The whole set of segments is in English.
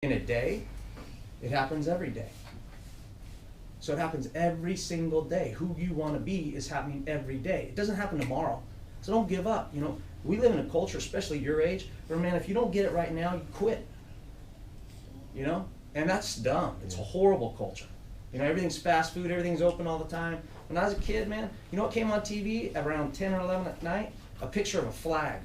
in a day, it happens every day. So it happens every single day. Who you want to be is happening every day. It doesn't happen tomorrow. So don't give up. You know, we live in a culture, especially your age, where, man, if you don't get it right now, you quit. You know? And that's dumb. It's a horrible culture. You know, everything's fast food, everything's open all the time. When I was a kid, man, you know what came on TV around 10 or 11 at night? A picture of a flag.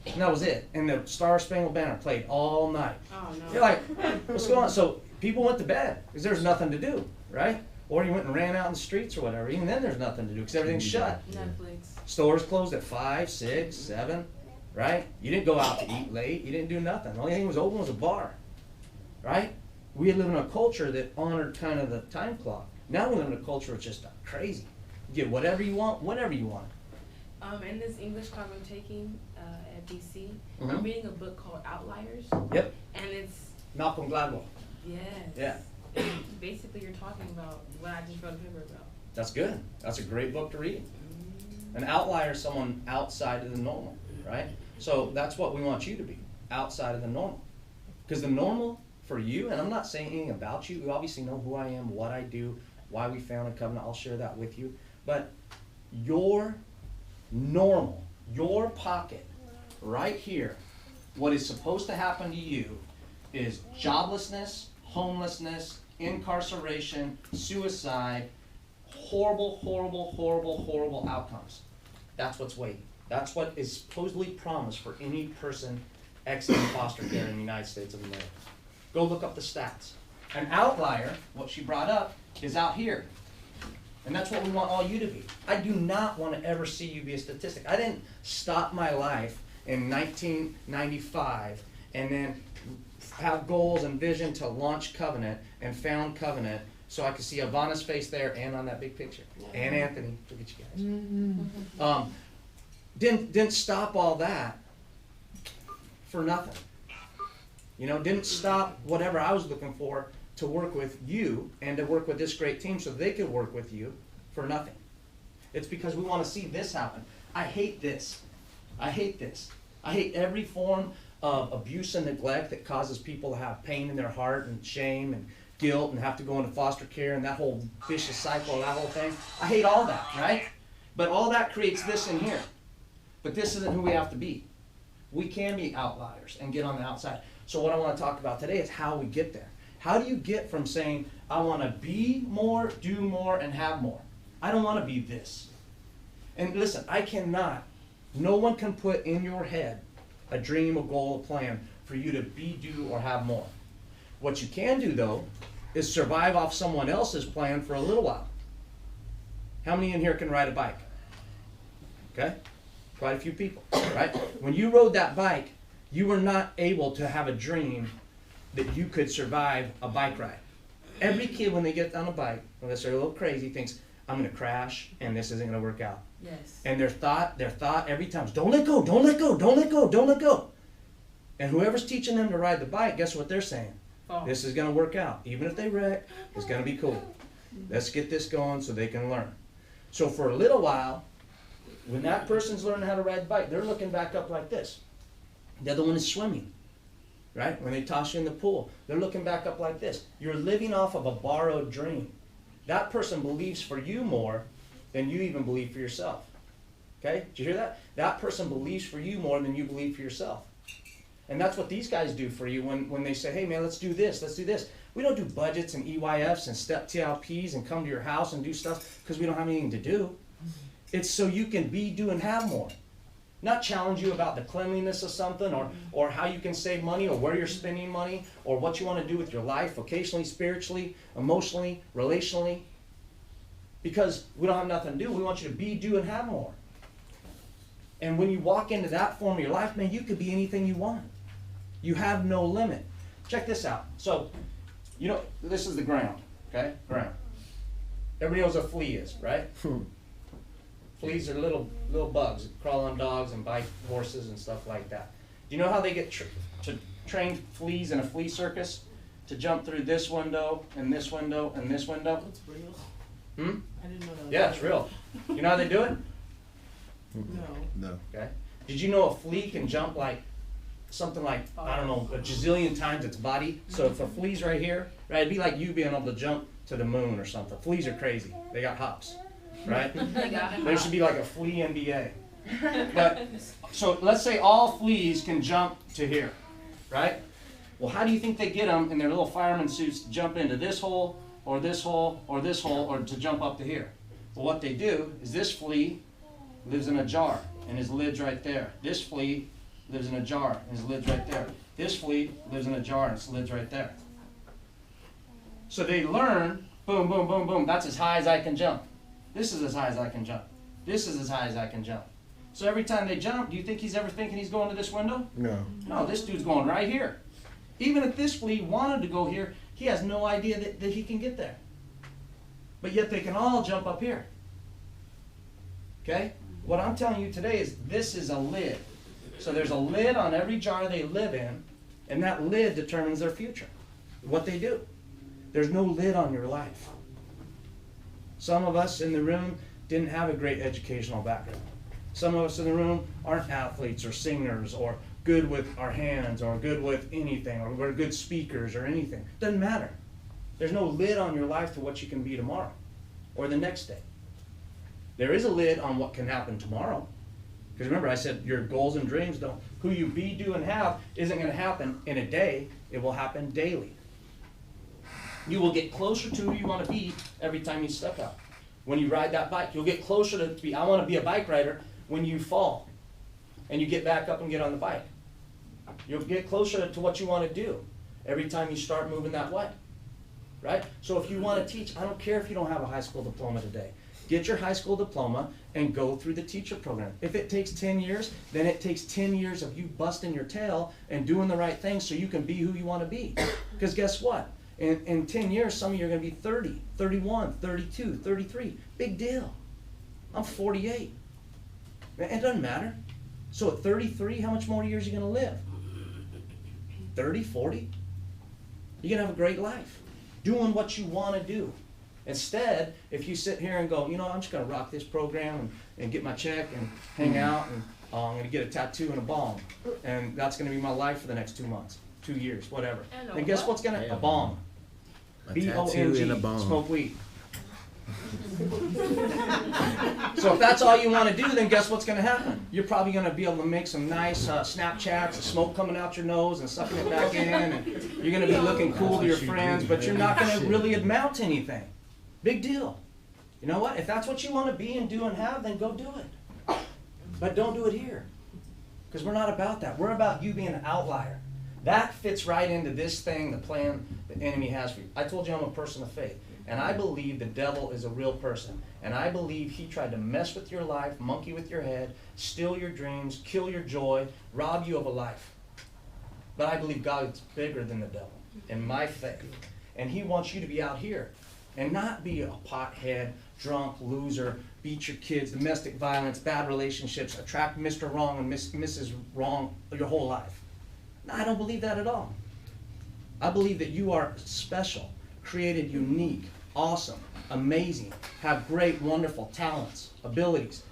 And that was it. And the Star Spangled Banner played all night. Oh, no. You're like, what's going on? So people went to bed because there's nothing to do, right? Or you went and ran out in the streets or whatever. Even then there's nothing to do because everything's shut. Netflix. Stores closed at 5, 6, 7, right? You didn't go out to eat late. You didn't do nothing. The only thing was open was a bar, right? We live in a culture that honored kind of the time clock. Now we live in a culture that's just crazy. You get whatever you want, whenever you want. In this English class I'm taking at DC, Mhm. I'm reading a book called Outliers. Yep. And it's, Malcolm Gladwell. yes. Yeah. And basically you're talking about what I just wrote a paper about. That's good. That's a great book to read. An outlier is someone outside of the normal, right? So that's what we want you to be, outside of the normal. Because the normal for you, and I'm not saying anything about you, you obviously know who I am, what I do, why we founded Covenant, I'll share that with you. But your normal, your pocket, right here, what is supposed to happen to you is joblessness, homelessness, incarceration, suicide, horrible, horrible, horrible, horrible outcomes. That's what's waiting. That's what is supposedly promised for any person exiting foster care in the United States of America. Go look up the stats. An outlier, what she brought up, is out here. And that's what we want all you to be. I do not want to ever see you be a statistic. I didn't stop my life in 1995 and then have goals and vision to launch Covenant and found Covenant so I could see Ivana's face there and on that big picture. And Anthony, look at you guys. Didn't stop all that for nothing. You know, didn't stop whatever I was looking for to work with you and to work with this great team so they could work with you for nothing. It's because we want to see this happen. I hate this. I hate this. I hate every form of abuse and neglect that causes people to have pain in their heart and shame and guilt and have to go into foster care and that whole vicious cycle, that whole thing. I hate all that, right? But all that creates this in here. But this isn't who we have to be. We can be outliers and get on the outside. So what I want to talk about today is how we get there. How do you get from saying, I want to be more, do more, and have more? I don't want to be this. And listen, I cannot, no one can put in your head a dream, a goal, a plan for you to be, do, or have more. What you can do, though, is survive off someone else's plan for a little while. How many in here can ride a bike? Okay? Quite a few people, right? When you rode that bike, you were not able to have a dream that you could survive a bike ride. Every kid, when they get on a bike, unless they're a little crazy, thinks, I'm going to crash and this isn't going to work out. Yes. And their thought every time is, don't let go, don't let go, don't let go, don't let go. And whoever's teaching them to ride the bike, guess what they're saying? Oh. This is going to work out. Even if they wreck, it's going to be cool. Let's get this going so they can learn. So for a little while, when that person's learning how to ride the bike, they're looking back up like this. The other one is swimming, right? When they toss you in the pool, they're looking back up like this. You're living off of a borrowed dream. That person believes for you more than you even believe for yourself. Okay? Did you hear that? That person believes for you more than you believe for yourself. And that's what these guys do for you when they say, hey man, let's do this, let's do this. We don't do budgets and EYFs and step TLPs and come to your house and do stuff because we don't have anything to do. It's so you can be, do, and have more. Not challenge you about the cleanliness of something or how you can save money or where you're spending money or what you want to do with your life, vocationally, spiritually, emotionally, relationally. Because we don't have nothing to do. We want you to be, do, and have more. And when you walk into that form of your life, man, you could be anything you want. You have no limit. Check this out. So, you know, this is the ground, okay? Ground. Everybody knows what a flea is, right? Fleas are little bugs that crawl on dogs and bite horses and stuff like that. Do you know how they get to train fleas in a flea circus? To jump through this window and this window and this window? That's real. Hmm? I didn't know that. Yeah, it's real. You know how they do it? No. No. Okay. Did you know a flea can jump like something like, I don't know, a gazillion times its body. So if a flea's right here, right, it'd be like you being able to jump to the moon or something. Fleas are crazy. They got hops, right? There should be like a flea NBA. But, so let's say all fleas can jump to here, right? Well, how do you think they get them in their little fireman suits to jump into this hole, or this hole, or this hole, or to jump up to here? Well, what they do is this flea lives in a jar, and his lid's right there. This flea lives in a jar, and his lid's right there. This flea lives in a jar, and its lid's right there. So they learn, boom, boom, boom, boom, that's as high as I can jump. This is as high as I can jump. This is as high as I can jump. So every time they jump, do you think he's ever thinking he's going to this window? No. No, this dude's going right here. Even if this flea wanted to go here, he has no idea that he can get there. But yet they can all jump up here. Okay? What I'm telling you today is this is a lid. So there's a lid on every jar they live in, and that lid determines their future, what they do. There's no lid on your life. Some of us in the room didn't have a great educational background. Some of us in the room aren't athletes or singers or good with our hands or good with anything or we're good speakers or anything. Doesn't matter. There's no lid on your life to what you can be tomorrow or the next day. There is a lid on what can happen tomorrow. Because remember, I said your goals and dreams don't, who you be, do, and have isn't going to happen in a day. It will happen daily. You will get closer to who you want to be every time you step out. When you ride that bike, you'll get closer to be, I want to be a bike rider when you fall and you get back up and get on the bike. You'll get closer to what you want to do every time you start moving that way. Right? So if you want to teach, I don't care if you don't have a high school diploma today. Get your high school diploma and go through the teacher program. If it takes 10 years, then it takes 10 years of you busting your tail and doing the right thing so you can be who you want to be. Because guess what? In 10 years, some of you are going to be 30, 31, 32, 33. Big deal. I'm 48. It doesn't matter. So at 33, how much more years are you going to live? 30, 40? You're going to have a great life doing what you want to do. Instead, if you sit here and go, you know, I'm just going to rock this program and get my check and hang out and I'm going to get a tattoo and a bomb. And that's going to be my life for the next 2 months, 2 years, whatever. And guess what's going to, a bomb. B-O-M-G, and a bomb. smoke weed. So if that's all you want to do, then guess what's going to happen? You're probably going to be able to make some nice Snapchats, smoke coming out your nose and sucking it back in, and you're going to be looking cool to your friends, but you're not going to really amount to anything. Big deal. You know what? If that's what you want to be and do and have, then go do it. But don't do it here. Because we're not about that. We're about you being an outlier. That fits right into this thing, the plan the enemy has for you. I told you I'm a person of faith. And I believe the devil is a real person. And I believe he tried to mess with your life, monkey with your head, steal your dreams, kill your joy, rob you of a life. But I believe God's bigger than the devil, in my faith. And he wants you to be out here and not be a pothead, drunk, loser, beat your kids, domestic violence, bad relationships, attract Mr. Wrong and Mrs. Wrong your whole life. No, I don't believe that at all. I believe that you are special, created unique, awesome, amazing, have great, wonderful talents, abilities.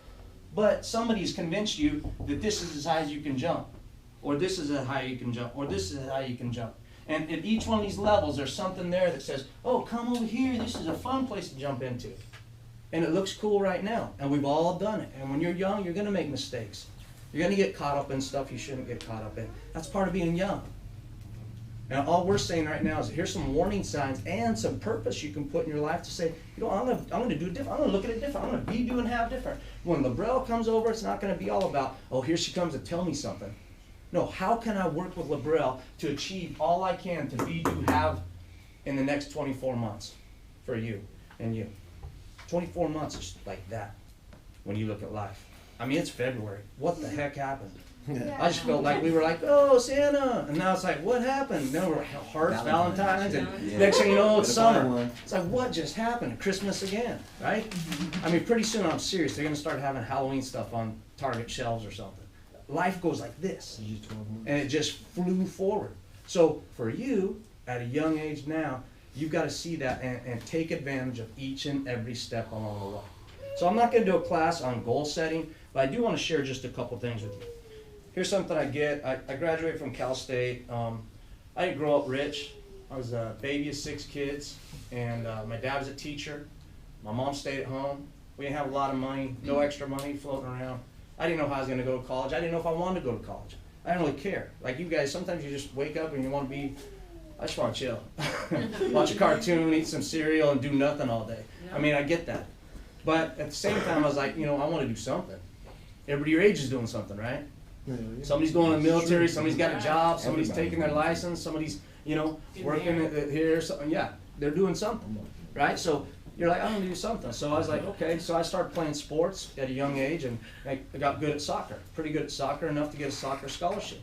But somebody's convinced you that this is as high as you can jump, or this is how you can jump, or this is how you can jump. And at each one of these levels, there's something there that says, oh, come over here, this is a fun place to jump into. And it looks cool right now, and we've all done it. And when you're young, you're going to make mistakes. You're going to get caught up in stuff you shouldn't get caught up in. That's part of being young. And all we're saying right now is here's some warning signs and some purpose you can put in your life to say, you know, I'm going to do it different. I'm going to look at it different. I'm going to be, do, and have different. When LaBrelle comes over, it's not going to be all about, oh, here she comes to tell me something. No, how can I work with LaBrelle to achieve all I can to be, do, have in the next 24 months for you and you? 24 months is like that when you look at life. I mean, it's February. What the heck happened? Yeah. I just felt like we were like, oh, Santa. And now it's like, what happened? Then we're hearts, Valentine's, and next thing you know, it's summer. It's like, what just happened? Christmas again, right? I mean, pretty soon, I'm serious, they're going to start having Halloween stuff on Target shelves or something. Life goes like this, and it just flew forward. So for you, at a young age now, you've got to see that and take advantage of each and every step along the way. So I'm not going to do a class on goal setting, but I do want to share just a couple things with you. here's something I get. I graduated from Cal State. I didn't grow up rich. I was a baby of 6 kids, and my dad was a teacher. My mom stayed at home. We didn't have a lot of money, no extra money floating around. I didn't know how I was going to go to college. I didn't know if I wanted to go to college. I didn't really care. Like you guys, sometimes you just wake up and you want to be, I just want to chill. Watch a cartoon, eat some cereal, and do nothing all day. I mean, I get that. But at the same time, I was like, I want to do something. Everybody your age is doing something, right? Somebody's going to the military, somebody's got a job, somebody's taking their license, somebody's, working here, something. Yeah, they're doing something, right? So you're like, I'm going to do something. So I was like, okay. So I started playing sports at a young age, and I got good at soccer, pretty good at soccer, enough to get a soccer scholarship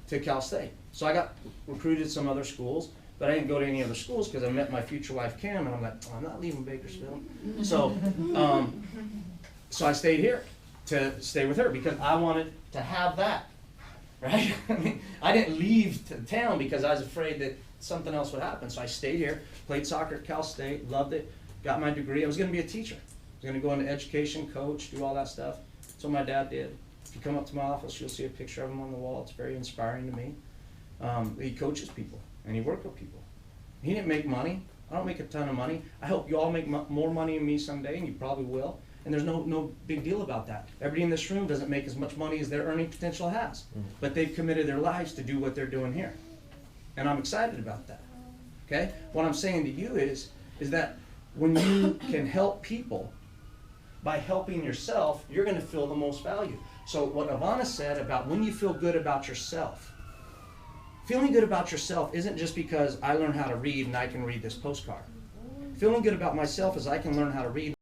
to Cal State. So I got recruited to some other schools, but I didn't go to any other schools because I met my future wife, Kim, and I'm like, I'm not leaving Bakersfield. So, so I stayed here to stay with her because I wanted to have that, right? I mean, I didn't leave to town because I was afraid that something else would happen. So I stayed here, played soccer at Cal State, loved it, got my degree. I was going to be a teacher. I was going to go into education, coach, do all that stuff. That's what my dad did. If you come up to my office, you'll see a picture of him on the wall. It's very inspiring to me. He coaches people, and he worked with people. He didn't make money. I don't make a ton of money. I hope you all make more money than me someday, and you probably will. And there's no big deal about that. Everybody in this room doesn't make as much money as their earning potential has. But they've committed their lives to do what they're doing here. And I'm excited about that. Okay? What I'm saying to you is that when you can help people by helping yourself, you're going to feel the most value. So what Ivana said about when you feel good about yourself, feeling good about yourself isn't just because I learned how to read and I can read this postcard. Feeling good about myself is I can learn how to read